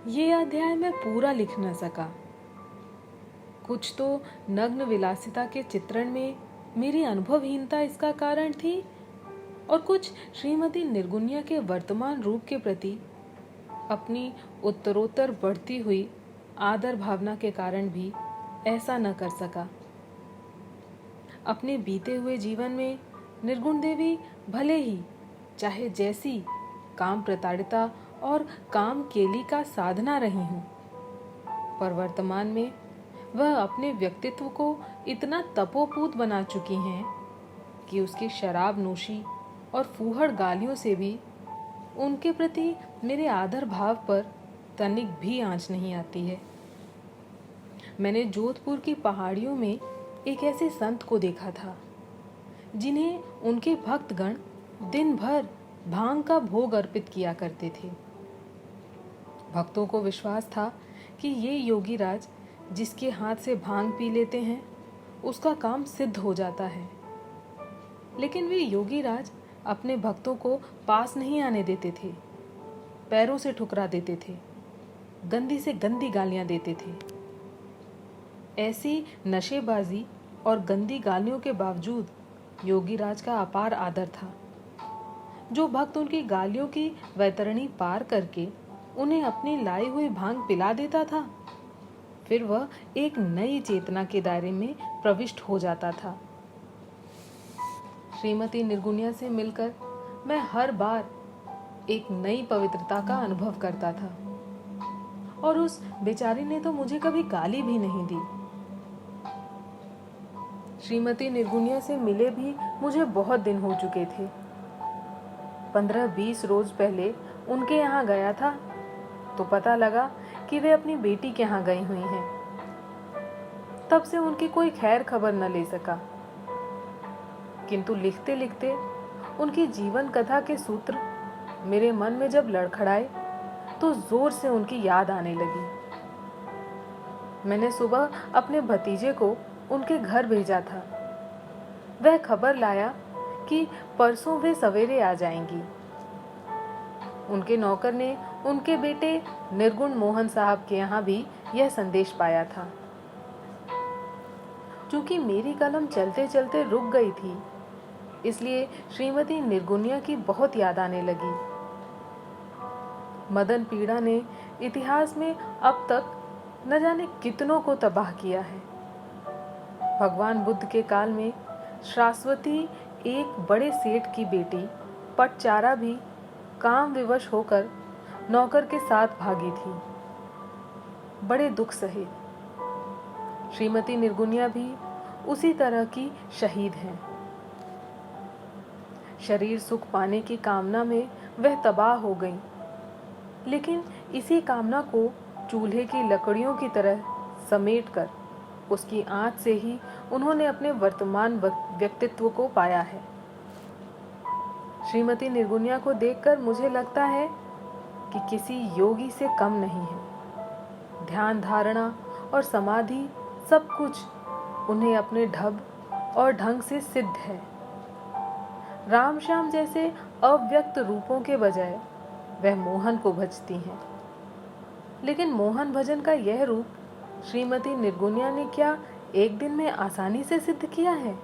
ये अध्याय मैं पूरा लिख न सका। कुछ तो नग्न विलासिता के चित्रण में मेरी अनुभवहीनता इसका कारण थी, और कुछ श्रीमती निर्गुनिया के वर्तमान रूप के प्रति अपनी उत्तरोत्तर बढ़ती हुई आदर भावना के कारण भी ऐसा न कर सका। अपने बीते हुए जीवन में निर्गुण देवी भले ही चाहे जैसी काम प्रताड़िता और काम केली का साधना रही हूं, पर वर्तमान में वह अपने व्यक्तित्व को इतना तपोपूत बना चुकी हैं कि उसकी शराब नोशी और फूहड़ गालियों से भी उनके प्रति मेरे आदर भाव पर तनिक भी आंच नहीं आती है। मैंने जोधपुर की पहाड़ियों में एक ऐसे संत को देखा था जिन्हें उनके भक्तगण दिन भर भांग का भोग अर्पित किया करते थे। भक्तों को विश्वास था कि ये योगीराज जिसके हाथ से भांग पी लेते हैं उसका काम सिद्ध हो जाता है, लेकिन वे योगीराज अपने भक्तों को पास नहीं आने देते थे, पैरों से ठुकरा देते थे, गंदी से गंदी गालियां देते थे। ऐसी नशेबाजी और गंदी गालियों के बावजूद योगीराज का अपार आदर था। जो भक्त उनकी गालियों की वैतरणी पार करके उन्हें अपनी लाई हुई भांग पिला देता था, फिर वह एक नई चेतना के दायरे में प्रविष्ट हो जाता था। श्रीमती निर्गुनिया से मिलकर मैं हर बार एक नई पवित्रता का अनुभव करता था, और उस बेचारी ने तो मुझे कभी गाली भी नहीं दी। श्रीमती निर्गुनिया से मिले भी मुझे बहुत दिन हो चुके थे। 15-20 रोज पहले उनके यहाँ गया था तो पता लगा कि वे अपनी बेटी के यहाँ गई हुई हैं। तब से उनकी कोई खैर खबर न ले सका, किंतु लिखते लिखते उनकी जीवन कथा के सूत्र मेरे मन में जब लड़खड़ाए तो जोर से उनकी याद आने लगी। मैंने सुबह अपने भतीजे को उनके घर भेजा था। वह खबर लाया कि परसों वे सवेरे आ जाएंगी। उनके नौकर ने उनके बेटे निर्गुण मोहन साहब के यहाँ भी यह संदेश पाया था। चूंकि मेरी कलम चलते चलते रुक गई थी, इसलिए श्रीमती निर्गुनिया की बहुत याद आने लगी। मदन पीड़ा ने इतिहास में अब तक न जाने कितनों को तबाह किया है। भगवान बुद्ध के काल में शाश्वती एक बड़े सेठ की बेटी पटचारा भी काम विवश होकर नौकर के साथ भागी थी। बड़े दुख सहे। श्रीमती निर्गुनिया भी उसी तरह की शहीद हैं। शरीर सुख पाने की कामना में वह तबाह हो गई, लेकिन इसी कामना को चूल्हे की लकड़ियों की तरह समेटकर उसकी आंच से ही उन्होंने अपने वर्तमान व्यक्तित्व को पाया है। श्रीमती निर्गुनिया को देखकर मुझे लगता है कि किसी योगी से कम नहीं है। ध्यान धारणा और समाधि सब कुछ उन्हें अपने ढब और ढंग से सिद्ध है। राम श्याम जैसे अव्यक्त रूपों के बजाय वह मोहन को भजती हैं। लेकिन मोहन भजन का यह रूप श्रीमती निर्गुनिया ने क्या एक दिन में आसानी से सिद्ध किया है?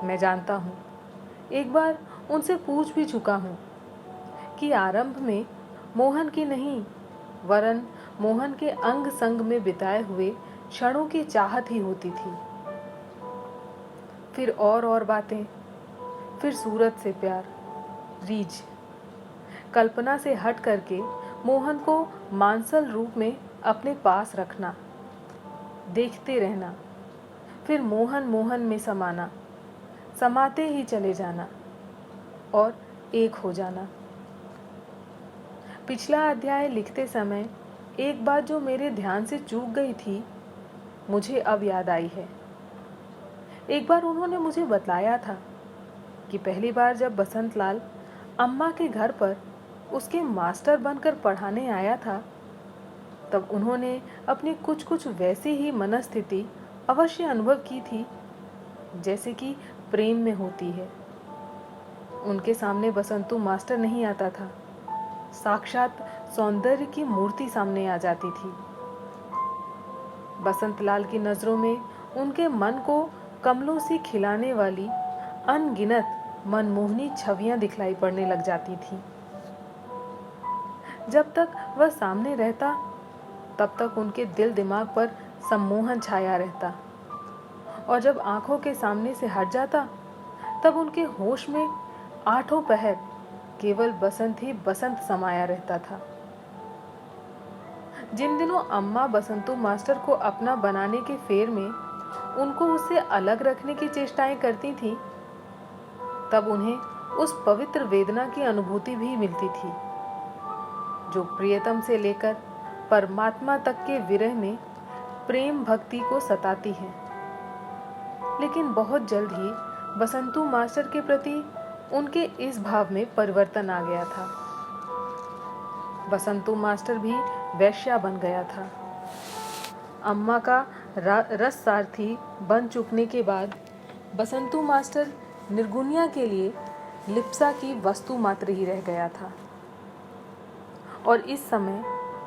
मैं जानता हूँ, एक बार उनसे पूछ भी चुका हूँ कि आरंभ में मोहन की नहीं वरन मोहन के अंग संग में बिताए हुए क्षणों की चाहत ही होती थी। फिर और बातें, फिर सूरत से प्यार, रीझ, कल्पना से हट करके मोहन को मांसल रूप में अपने पास रखना, देखते रहना, फिर मोहन मोहन में समाना, समाते ही चले जाना और एक हो जाना। पिछला अध्याय लिखते समय एक बात जो मेरे ध्यान से चूक गई थी मुझे अब याद आई है। एक बार उन्होंने मुझे बतलाया था कि पहली बार जब बसंतलाल अम्मा के घर पर उसके मास्टर बनकर पढ़ाने आया था, तब उन्होंने अपनी कुछ वैसी ही मनस्थिति अवश्य अनुभव की थी जैसे कि प्रेम में होती है। उनके सामने बसंतु मास्टर नहीं आता था, साक्षात सौंदर्य की मूर्ति सामने आ जाती थी। बसंतलाल की नजरों में उनके मन को कमलों से खिलाने वाली अनगिनत मनमोहनी छवियां दिखलाई पड़ने लग जाती थी। जब तक वह सामने रहता तब तक उनके दिल दिमाग पर सम्मोहन छाया रहता, और जब आंखों के सामने से हट जाता तब उनके होश में आठों पहर केवल बसंत ही बसंत समाया रहता था। जिन दिनों अम्मा बसंतु मास्टर को अपना बनाने के फेर में उनको उससे अलग रखने की चेष्टाएं करती थी, तब उन्हें उस पवित्र वेदना की अनुभूति भी मिलती थी जो प्रियतम से लेकर परमात्मा तक के विरह में प्रेम भक्ति को सताती है। लेकिन बहुत जल्द ही बसंतु मास्टर के प्रति उनके इस भाव में परिवर्तन आ गया था। बसंतु मास्टर भी वैश्या बन गया था। अम्मा का रस सारथी बन चुकने के बाद बसंतु मास्टर निर्गुनिया के लिए लिप्सा की वस्तु मात्र ही रह गया था, और इस समय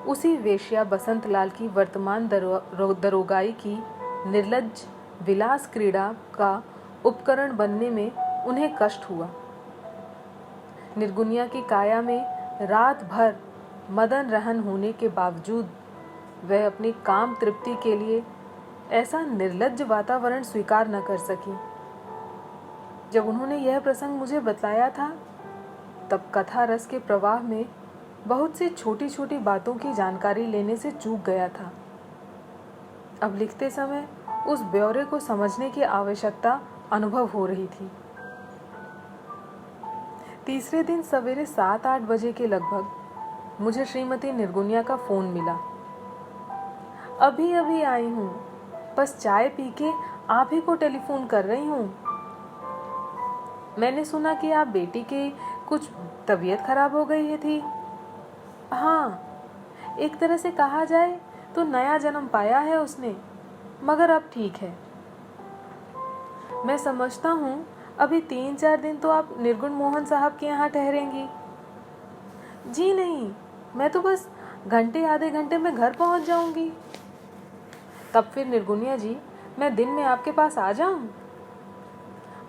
उसी वेश्या बसंतलाल की वर्तमान दरोगाई की निर्लज्ज विलास क्रीड़ा का उपकरण बनने में उन्हें कष्ट हुआ। निर्गुनिया की काया में रात भर मदन रहन होने के बावजूद वह अपनी काम तृप्ति के लिए ऐसा निर्लज्ज वातावरण स्वीकार न कर सकी। जब उन्होंने यह प्रसंग मुझे बतलाया था तब कथा रस के प्रवाह में बहुत सी छोटी छोटी बातों की जानकारी लेने से चूक गया था। अब लिखते समय उस ब्यौरे को समझने की आवश्यकता अनुभव हो रही थी। तीसरे दिन सवेरे 7-8 बजे के लगभग मुझे श्रीमती निर्गुनिया का फोन मिला। अभी अभी आई हूँ, बस चाय पी के आप ही को टेलीफोन कर रही हूँ। मैंने सुना कि आप बेटी की कुछ तबीयत खराब हो गई थी। हाँ, एक तरह से कहा जाए तो नया जन्म पाया है उसने, मगर अब ठीक है। मैं समझता हूँ अभी 3-4 दिन तो आप निर्गुण मोहन साहब के यहाँ ठहरेंगी। जी नहीं, मैं तो बस घंटे आधे घंटे में घर पहुँच जाऊँगी। तब फिर निर्गुनिया जी, मैं दिन में आपके पास आ जाऊँ?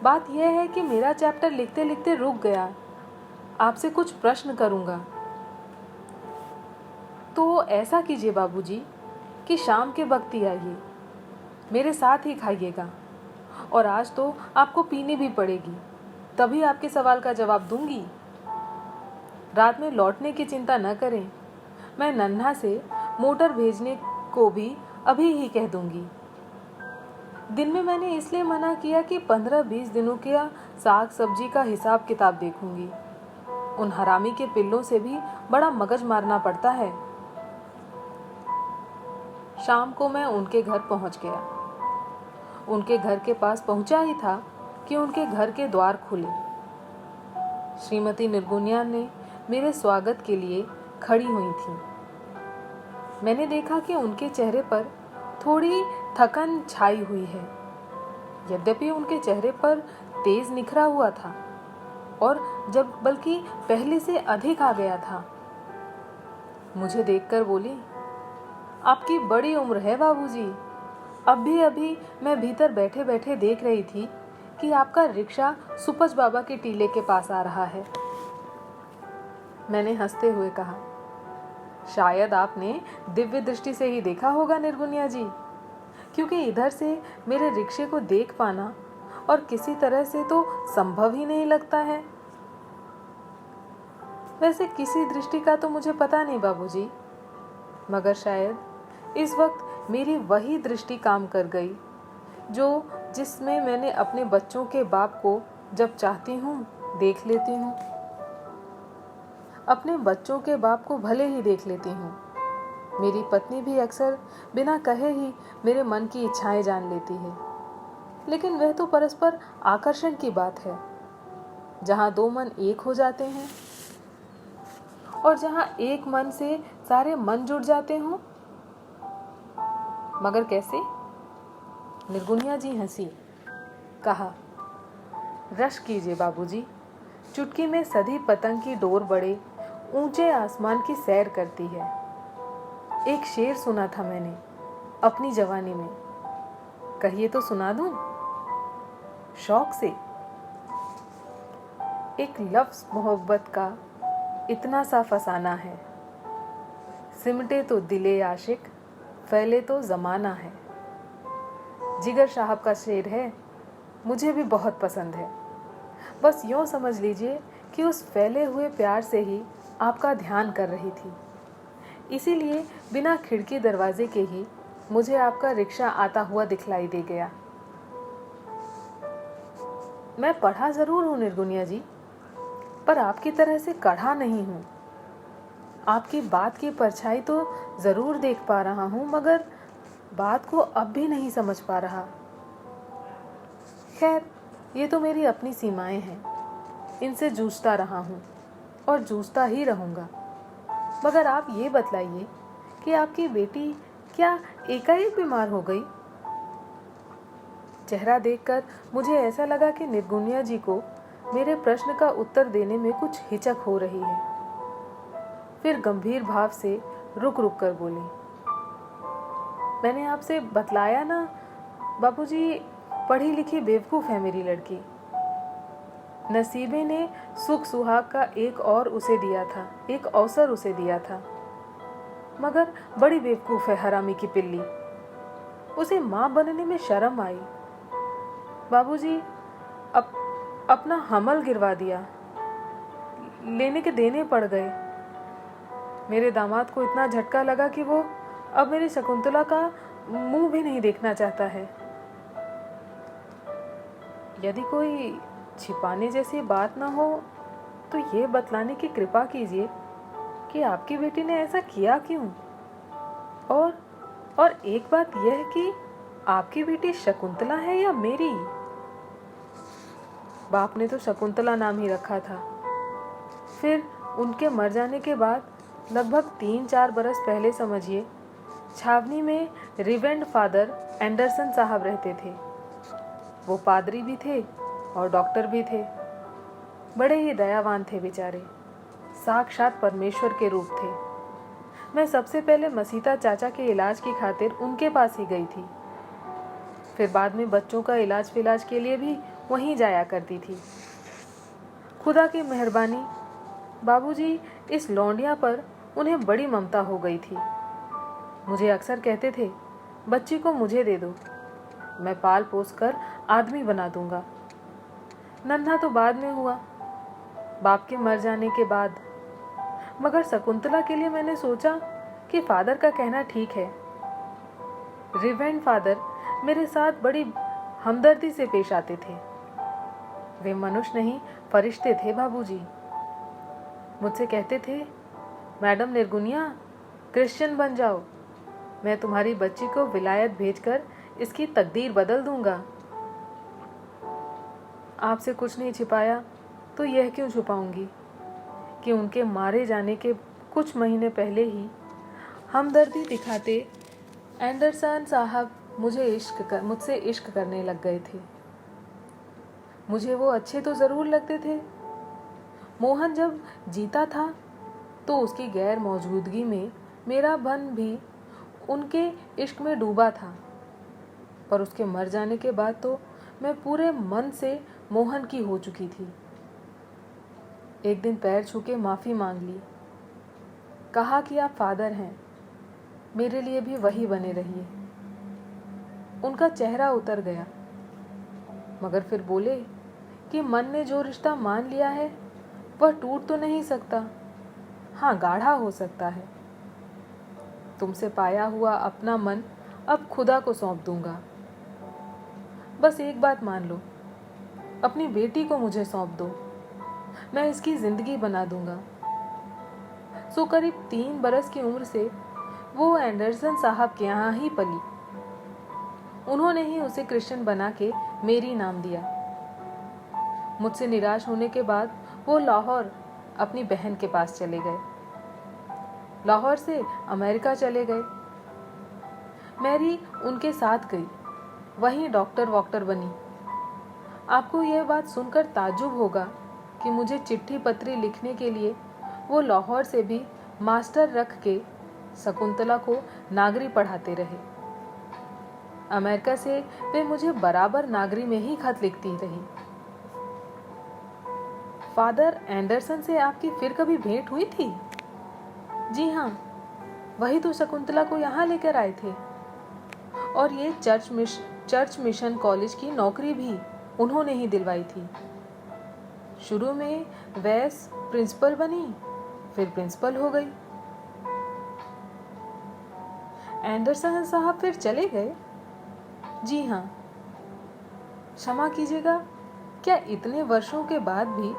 बात यह है कि मेरा चैप्टर लिखते लिखते रुक गया, आपसे कुछ प्रश्न करूँगा। तो ऐसा कीजिए बाबूजी कि शाम के वक्त ही आइए, मेरे साथ ही खाइएगा, और आज तो आपको पीनी भी पड़ेगी, तभी आपके सवाल का जवाब दूंगी। रात में लौटने की चिंता न करें, मैं नन्हा से मोटर भेजने को भी अभी ही कह दूंगी। दिन में मैंने इसलिए मना किया कि 15-20 दिनों के साग सब्जी का हिसाब किताब देखूंगी। उन हरामी के पिल्लों से भी बड़ा मगज मारना पड़ता है। शाम को मैं उनके घर पहुंच गया। उनके घर के पास पहुंचा ही था कि उनके घर के द्वार खुले। श्रीमती निर्गुनिया ने मेरे स्वागत के लिए खड़ी हुई थी। मैंने देखा कि उनके चेहरे पर थोड़ी थकन छाई हुई है। यद्यपि उनके चेहरे पर तेज निखरा हुआ था, और जब बल्कि पहले से अधिक आ गया था। मुझे देखकर बोली, आपकी बड़ी उम्र है बाबूजी। अभी मैं भीतर बैठे बैठे देख रही थी कि आपका रिक्शा सुपच बाबा के टीले के पास आ रहा है। मैंने हंसते हुए कहा, शायद आपने दिव्य दृष्टि से ही देखा होगा निर्गुनिया जी, क्योंकि इधर से मेरे रिक्शे को देख पाना और किसी तरह से तो संभव ही नहीं लगता है। वैसे किसी दृष्टि का तो मुझे पता नहीं बाबूजी, मगर शायद इस वक्त मेरी वही दृष्टि काम कर गई जिसमें मैंने अपने बच्चों के बाप को जब चाहती हूँ देख लेती हूँ। अपने बच्चों के बाप को भले ही देख लेती हूँ। मेरी पत्नी भी अक्सर बिना कहे ही मेरे मन की इच्छाएं जान लेती है, लेकिन वह तो परस्पर आकर्षण की बात है, जहाँ दो मन एक हो जाते हैं और जहाँ एक मन से सारे मन जुड़ जाते हों। मगर कैसे? निर्गुनिया जी हंसी, कहा, रश कीजिए बाबूजी, चुटकी में सधी पतंग की डोर बढ़े ऊंचे आसमान की सैर करती है। एक शेर सुना था मैंने अपनी जवानी में, कहिए तो सुना दूं? शौक से। एक लफ्ज मोहब्बत का इतना सा फसाना है, सिमटे तो दिले आशिक, फैले तो ज़माना है। जिगर साहब का शेर है, मुझे भी बहुत पसंद है। बस यूँ समझ लीजिए कि उस फैले हुए प्यार से ही आपका ध्यान कर रही थी। इसीलिए बिना खिड़की दरवाजे के ही मुझे आपका रिक्शा आता हुआ दिखलाई दे गया। मैं पढ़ा ज़रूर हूँ निर्गुनिया जी, पर आपकी तरह से कढ़ा नहीं हूँ। आपकी बात की परछाई तो ज़रूर देख पा रहा हूँ, मगर बात को अब भी नहीं समझ पा रहा। खैर, ये तो मेरी अपनी सीमाएं हैं, इनसे जूझता रहा हूँ और जूझता ही रहूँगा। मगर आप ये बतलाइए कि आपकी बेटी क्या एकाएक बीमार हो गई? चेहरा देखकर मुझे ऐसा लगा कि निर्गुनिया जी को मेरे प्रश्न का उत्तर देने में कुछ हिचक हो रही है। फिर गंभीर भाव से रुक रुक कर बोली, मैंने आपसे बतलाया ना बाबूजी, पढ़ी लिखी बेवकूफ़ है मेरी लड़की। नसीबे ने सुख सुहाग का एक अवसर उसे दिया था, मगर बड़ी बेवकूफ़ है हरामी की पिल्ली। उसे माँ बनने में शर्म आई। बाबूजी, अपना हमल गिरवा दिया, लेने के देने पड़ गए। मेरे दामाद को इतना झटका लगा कि वो अब मेरी शकुंतला का मुंह भी नहीं देखना चाहता है। यदि कोई छिपाने जैसी बात ना हो तो ये बतलाने की कृपा कीजिए कि आपकी बेटी ने ऐसा किया क्यों। और एक बात यह है कि आपकी बेटी शकुंतला है या मेरी? बाप ने तो शकुंतला नाम ही रखा था। फिर उनके मर जाने के बाद लगभग 3-4 बरस पहले समझिए, छावनी में रिवेंड फादर एंडरसन साहब रहते थे। वो पादरी भी थे और डॉक्टर भी थे। बड़े ही दयावान थे बेचारे, साक्षात परमेश्वर के रूप थे। मैं सबसे पहले मसीता चाचा के इलाज की खातिर उनके पास ही गई थी। फिर बाद में बच्चों का इलाज फिलाज के लिए भी वहीं जाया करती थी। खुदा की मेहरबानी बाबूजी, इस लौंडिया पर उन्हें बड़ी ममता हो गई थी। मुझे अक्सर कहते थे, बच्ची को मुझे दे दो, मैं पाल पोस कर आदमी बना दूंगा। नन्हा तो बाद में हुआ, बाप के मर जाने के बाद। मगर शकुंतला के लिए मैंने सोचा कि फादर का कहना ठीक है। रिवेंड फादर मेरे साथ बड़ी हमदर्दी से पेश आते थे। वे मनुष्य नहीं, फरिश्ते थे बाबूजी। मुझसे कहते थे, मैडम निर्गुनिया, क्रिश्चियन बन जाओ, मैं तुम्हारी बच्ची को विलायत भेजकर इसकी तकदीर बदल दूंगा। आपसे कुछ नहीं छिपाया तो यह क्यों छुपाऊंगी कि उनके मारे जाने के कुछ महीने पहले ही हमदर्दी दिखाते एंडरसन साहब मुझसे इश्क करने लग गए थे। मुझे वो अच्छे तो ज़रूर लगते थे। मोहन जब जीता था तो उसकी गैर मौजूदगी में मेरा मन भी उनके इश्क में डूबा था, पर उसके मर जाने के बाद तो मैं पूरे मन से मोहन की हो चुकी थी। एक दिन पैर छू के माफ़ी मांग ली, कहा कि आप फादर हैं, मेरे लिए भी वही बने रहिए। उनका चेहरा उतर गया, मगर फिर बोले कि मन ने जो रिश्ता मान लिया है वह टूट तो नहीं सकता, हाँ गाढ़ा हो सकता है। तुमसे पाया हुआ अपना मन अब खुदा को सौंप दूंगा। बस एक बात मान लो, अपनी बेटी को मुझे सौंप दो, मैं इसकी जिंदगी बना दूंगा। सो करीब 3 बरस की उम्र से वो एंडरसन साहब के यहाँ ही पली। उन्होंने ही उसे क्रिश्चियन बना के मेरी नाम दिया। मुझसे निराश होने के बाद वो लाहौर अपनी बहन के पास चले गए। लाहौर से अमेरिका चले गए। मैरी उनके साथ गई, वहीं डॉक्टर बनी। आपको यह बात सुनकर ताज्जुब होगा कि मुझे चिट्ठी पत्री लिखने के लिए वो लाहौर से भी मास्टर रख के शकुंतला को नागरी पढ़ाते रहे। अमेरिका से वे मुझे बराबर नागरी में ही खत लिखती रही। फादर एंडरसन से आपकी फिर कभी भेंट हुई थी? जी हाँ, वही तो शकुंतला को यहाँ लेकर आए थे। और ये चर्च मिशन कॉलेज की नौकरी भी उन्होंने ही दिलवाई थी। शुरू में वैस प्रिंसिपल बनी, फिर प्रिंसिपल हो गई। एंडरसन साहब फिर चले गए? जी हाँ। क्षमा कीजिएगा, क्या इतने वर्षों के बाद भी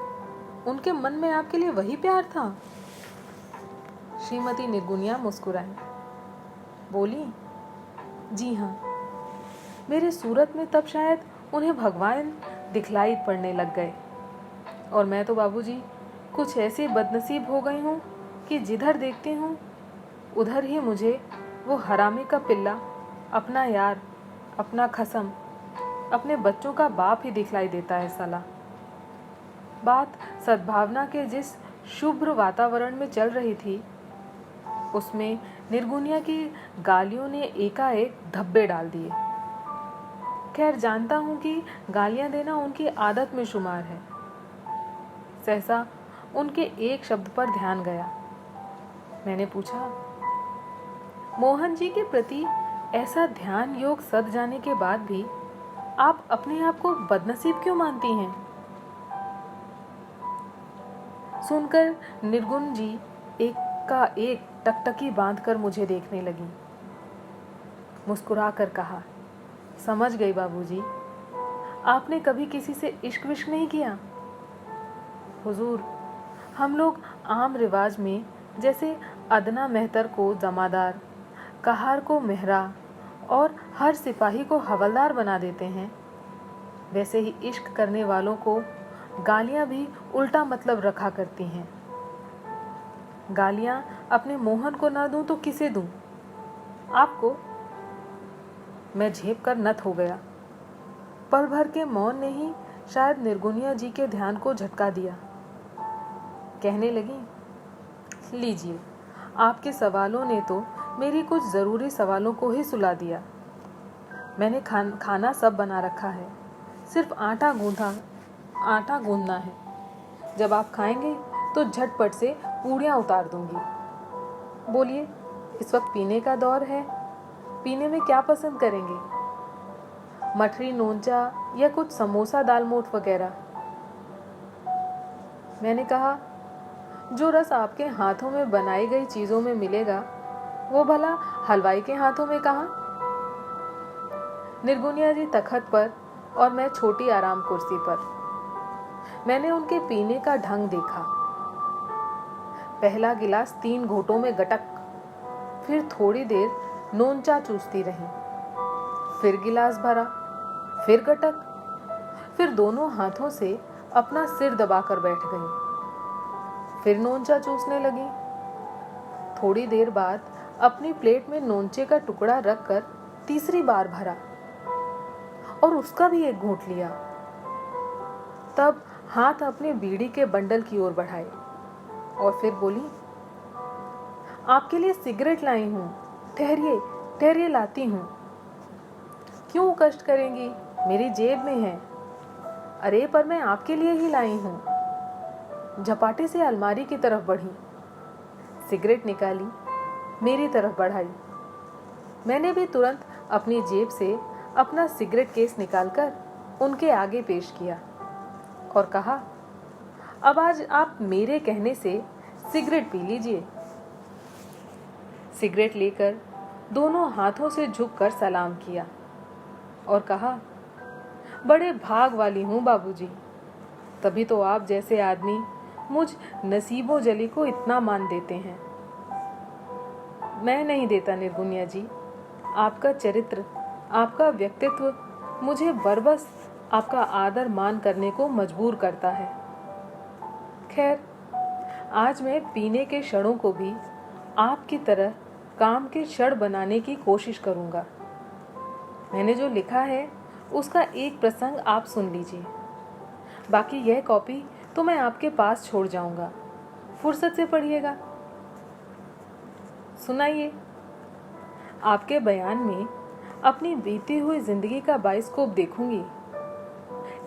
उनके मन में आपके लिए वही प्यार था? श्रीमती निर्गुनिया मुस्कुराई, बोली, जी हाँ। मेरे सूरत में तब शायद उन्हें भगवान दिखलाई पड़ने लग गए। और मैं तो बाबूजी कुछ ऐसी बदनसीब हो गई हूँ कि जिधर देखती हूँ उधर ही मुझे वो हरामी का पिल्ला, अपना यार, अपना खसम, अपने बच्चों का बाप ही दिखलाई देता है साला। बात सद्भावना के जिस शुभ्र वातावरण में चल रही थी, उसमें निर्गुनिया की गालियों ने एकाएक धब्बे डाल दिए। खैर, जानता हूं कि गालियां देना उनकी आदत में शुमार है। सहसा उनके एक शब्द पर ध्यान गया। मैंने पूछा, मोहन जी के प्रति ऐसा ध्यान योग सद जाने के बाद भी आप अपने आप को बदनसीब क्यों मानती हैं? सुनकर निर्गुण जी एक का एक टकटकी बांधकर मुझे देखने लगी। मुस्कुरा कर कहा, समझ गई बाबूजी, आपने कभी किसी से इश्क विश्क नहीं किया? हुजूर, हम लोग आम रिवाज में जैसे अदना मेहतर को जमादार, कहार को मेहरा और हर सिपाही को हवलदार बना देते हैं, वैसे ही इश्क करने वालों को गालियां भी उल्टा मतलब रखा करती हैं। गालियां अपने मोहन को ना दूं तो किसे दूं? आपको? मैं झेप कर नत हो गया। पल भर के मौन ने ही शायद निर्गुनिया जी के ध्यान को झटका दिया। कहने लगी, लीजिए, आपके सवालों ने तो मेरी कुछ ज़रूरी सवालों को ही सुला दिया। मैंने खाना सब बना रखा है, सिर्फ आटा गूंदना है। जब आप खाएंगे तो झटपट से पूड़ियाँ उतार दूंगी। बोलिए, इस वक्त पीने का दौर है, पीने में क्या पसंद करेंगे? मठरी नोंचा या कुछ समोसा दालमोठ वगैरह? मैंने कहा, जो रस आपके हाथों में बनाई गई चीजों में मिलेगा, वो भला हलवाई के हाथों में कहाँ? निर्गुनिया जी तखत पर और मैं छोटी आराम कुर्सी पर। मैंने उनके पीने का ढंग देखा। पहला गिलास 3 घोंटों में गटक, फिर थोड़ी देर नोंचा चूसती रही, फिर गिलास भरा, फिर गटक, फिर दोनों हाथों से अपना सिर दबाकर बैठ गई, फिर नोंचा चूसने लगी। थोड़ी देर बाद अपनी प्लेट में नोंचे का टुकड़ा रखकर तीसरी बार भरा और उसका भी एक घूंट लिया। तब हाथ अपने बीड़ी के बंडल की ओर बढ़ाए और फिर बोली, आपके लिए सिगरेट लाई हूं, ठहरिए लाती हूं। क्यों कष्ट करेंगी, मेरी जेब में है। अरे पर मैं आपके लिए ही लाई हूं। झपाटे से अलमारी की तरफ बढ़ी, सिगरेट निकाली, मेरी तरफ बढ़ाई। मैंने भी तुरंत अपनी जेब से अपना सिगरेट केस निकालकर उनके आगे पेश किया और कहा, अब आज आप मेरे कहने से सिगरेट पी लीजिए। सिगरेट लेकर दोनों हाथों से झुककर सलाम किया और कहा, बड़े भाग वाली हूँ बाबूजी, तभी तो आप जैसे आदमी मुझ नसीबो जली को इतना मान देते हैं। मैं नहीं देता निर्गुनिया जी, आपका चरित्र, आपका व्यक्तित्व मुझे बरबस आपका आदर मान करने को मजबूर करता है। खैर, आज मैं पीने के क्षणों को भी आपकी तरह काम के क्षण बनाने की कोशिश करूंगा। मैंने जो लिखा है उसका एक प्रसंग आप सुन लीजिए, बाकी यह कॉपी तो मैं आपके पास छोड़ जाऊंगा। फुर्सत से पढ़िएगा। सुनाइए। आपके बयान में अपनी बीती हुई जिंदगी का बाइस्कोप देखूंगी।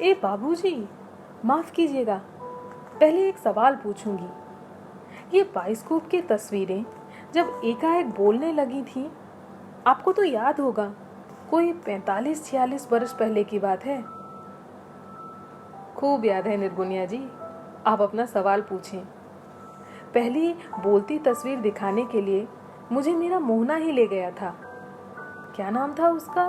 ए बाबूजी, माफ कीजिएगा, पहले एक सवाल पूछूंगी। ये बाइस्कोप की तस्वीरें जब एकाएक बोलने लगी थी, आपको तो याद होगा, कोई 45-46 वर्ष पहले की बात है। खूब याद है निर्गुनिया जी, आप अपना सवाल पूछें। पहली बोलती तस्वीर दिखाने के लिए मुझे मेरा मोहना ही ले गया था। क्या नाम था उसका?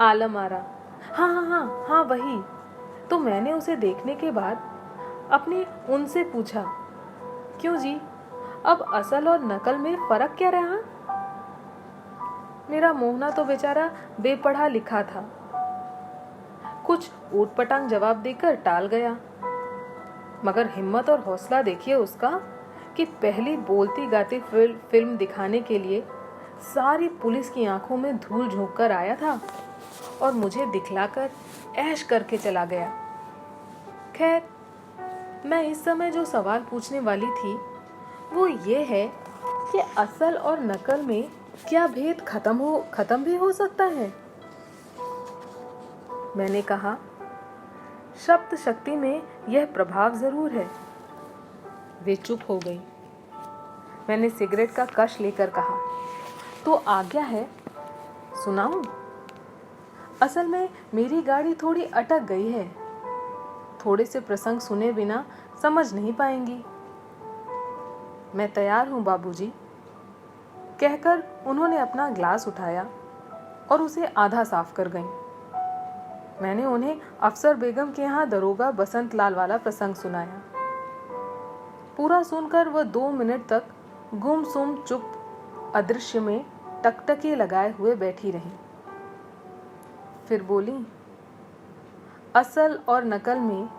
आलम आरा। हाँ, वही। तो मैंने उसे देखने के बाद अपने उनसे पूछा, क्यों जी, अब असल और नकल में फर्क क्या रहा? मेरा मोहना तो बेचारा बेपढ़ा लिखा था, कुछ ऊटपटांग जवाब देकर टाल गया। मगर हिम्मत और हौसला देखिए उसका कि पहली बोलती गाती फिल्म दिखाने के लिए सारी पुलिस की आंखों में धूल झोंक कर आया था और मुझे दिखलाकर ऐश करके चला गया। खैर, मैं इस समय जो सवाल पूछने वाली थी वो ये है कि असल और नकल में क्या भेद खत्म भी हो सकता है? मैंने कहा, शब्द शक्ति में यह प्रभाव जरूर है। वे चुप हो गई। मैंने सिगरेट का कश लेकर कहा, तो आज्ञा है, सुनाऊं? असल में मेरी गाड़ी थोड़ी अटक गई है। थोड़े से प्रसंग सुने बिना समझ नहीं पाएंगी। मैं तैयार हूं बाबूजी, कहकर उन्होंने अपना ग्लास उठाया और उसे आधा साफ कर गईं। मैंने उन्हें अफसर बेगम के यहाँ दरोगा बसंत लाल वाला प्रसंग सुनाया। पूरा सुनकर वह 2 मिनट तक गुमसुम चुप अदृश्य में टकटकी लगाए हुए बैठी रही। फिर बोली, असल और नकल में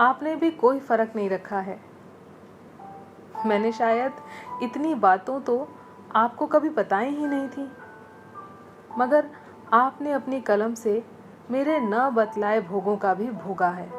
आपने भी कोई फर्क नहीं रखा है। मैंने शायद इतनी बातों तो आपको कभी बताई ही नहीं थी, मगर आपने अपनी कलम से मेरे न बतलाए भोगों का भी भोगा है।